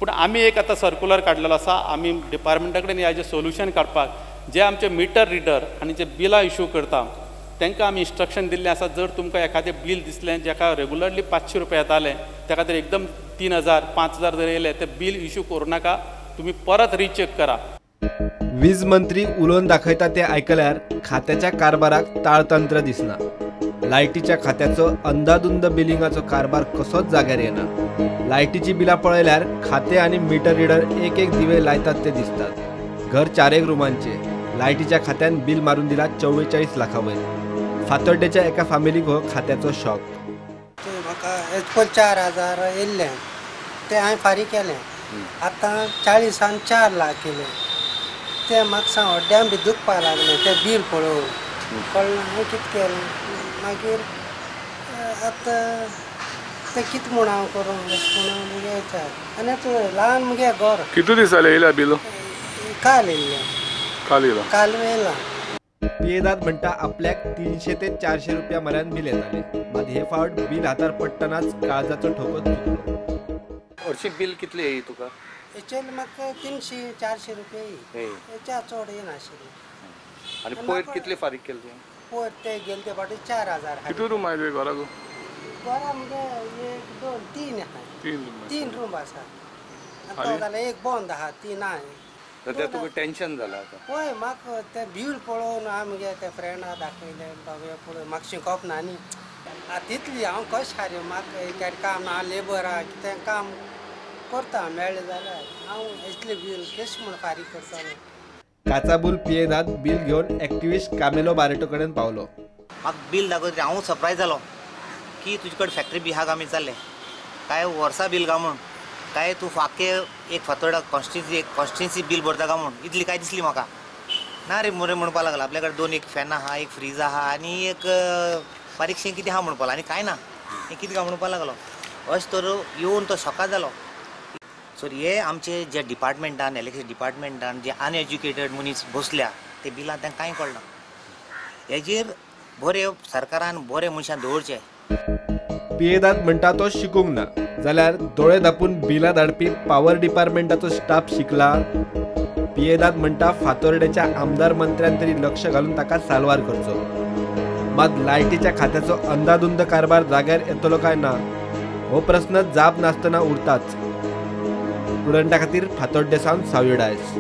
पूण आमी एक आतां सर्क्युलर काडलेलो आसा, आमी डिपार्टमेंटा कडेन ह्याचें सोल्युशन काडपाक जे आमचे मिटर रिडर आनी जे बिलां इश्यू करता तांकां आमी इंस्ट्रक्शन दिल्लें आसा, जर तुमकां एखादें बील दिसलें जेका रेगुलरली 500 रुपया येताले ताका जर एकदम 3000 5000 जर येयले ते बील इश्यू करूं नाका, तुमी परत रिचेक करा। वीज मंत्री उलोवन दाखयता ते आयकल्यार खात्याच्या कारभाराक ताळतंत्र दिसना। लायटीच्या खात्याचो अंदाधुंद बिलिंगाचो कारभार कसोच जाग्यार येना। लायटीची बिलां पळयल्यार खाते आनी मिटर रिडर एक एक दिवे लायतात ते दिसतात। घर 4 रुमांचे, लायटीच्या खात्यान बिल मारून दिला 44 लाखां वयर। फातोड्डेच्या एका फॅमिलीक हो खात्याचो शॉक। म्हाका 4000 येयल्ले ते हांवें फारीक केलें, आतां 40 आनी 4 लाख केले। ते म्हाका सांगड्यान बी दुखपाक लागले ते बील पळोवन, कळना हांवें कितें केलें। मागीर आतां ते कितें म्हूण हांव करूं म्हणून मुगे विचार आनी तूं ल्हान मुगे घर कितू दीस जाले येयल्या बिल? काल येयलें, काल येयलां। पियेदाद म्हणटा आपल्याक 300 ते 400 रुपया म्हऱ्यान बिल येतालें, मात हे फावट बिल हातार पडटनाच काळजाचो ठोकोच चुकलो। हरशीं बिल कितलें येयी तुका? हेचेर म्हाका 300-400 रुपया येयी, हेच्या चड येनाशिल्लें। आनी पयर कितले फारीक केले तुवें? पयर ते गेले ते फावटी 4000। कितू रूम आयले घराक? घरा मुगे 1 2 3 आहाय, 3 रूम आसा। आतां जाल्यार एक बंद आहा, 3 आहाय। तर ते तुका टेन्शन जालां आतां? हय, म्हाका ते बिल पळोवन आमगे ते फ्रेंडा दाखयले, बाबा पळय म्हाका शिकोवप ना न्ही। आतां तितली हांव कशें हारे, म्हाका एक काम ना, लेबर आहा, कितें काम करता मेळ्ळें जाल्यार हांव इतलें बिल कशें म्हूण फारीक करतालो। काचाबूल पियेदाद बिल घेवन एक्टिविस्ट कामेलो बारेटो कडेन पावलो। म्हाका बिल दाखयतरी हांव सरप्रायज जालो की तुजे कडेन फॅक्टरी बिहा कामी जाल्ले काय वर्सां बिल गा म्हूण, काय तूं फाके एक फातोर्डा कॉन्स्टिट्युन्सी बील भरता काय म्हूण इतली काय दिसली म्हाका ना रे। मोरे म्हणपा लागला आपल्या कडेन 2 एक फॅन आहा, एक फ्रीज आहा आनी एक बारीकशें कितें आहा म्हणपा लागलो, आनी काय ना हें कितें काय म्हणपा लागलो। अशें तर येवन तो शॉकाद जालो। सो हे आमचे जे डिपार्टमेंटान इलेक्ट्रिसिटी डिपार्टमेंटान जे अनएज्युकेटेड मनीस बसल्या ते बिलां तांकां कांय कळना। हेजेर बरे सरकारान बरे मनशान दवरचे। पियेदाद म्हणटा तो शिकूंक ना, जाल्यार दोळे धापून बिलां धाडपी पॉवर डिपार्टमेंटाचो स्टाफ शिकला। पियेदाद म्हणटा फातोर्डेच्या आमदार मंत्र्यान तरी लक्ष घालून ताका साल्वार करचो, मात लायटीच्या खात्याचो अंदाधुंद कारभार जाग्यार येतलो काय ना हो प्रस्न जाप नासतना उरताच। स्टुडंटा खातीर फातोड्डे सावन सावळी डायस।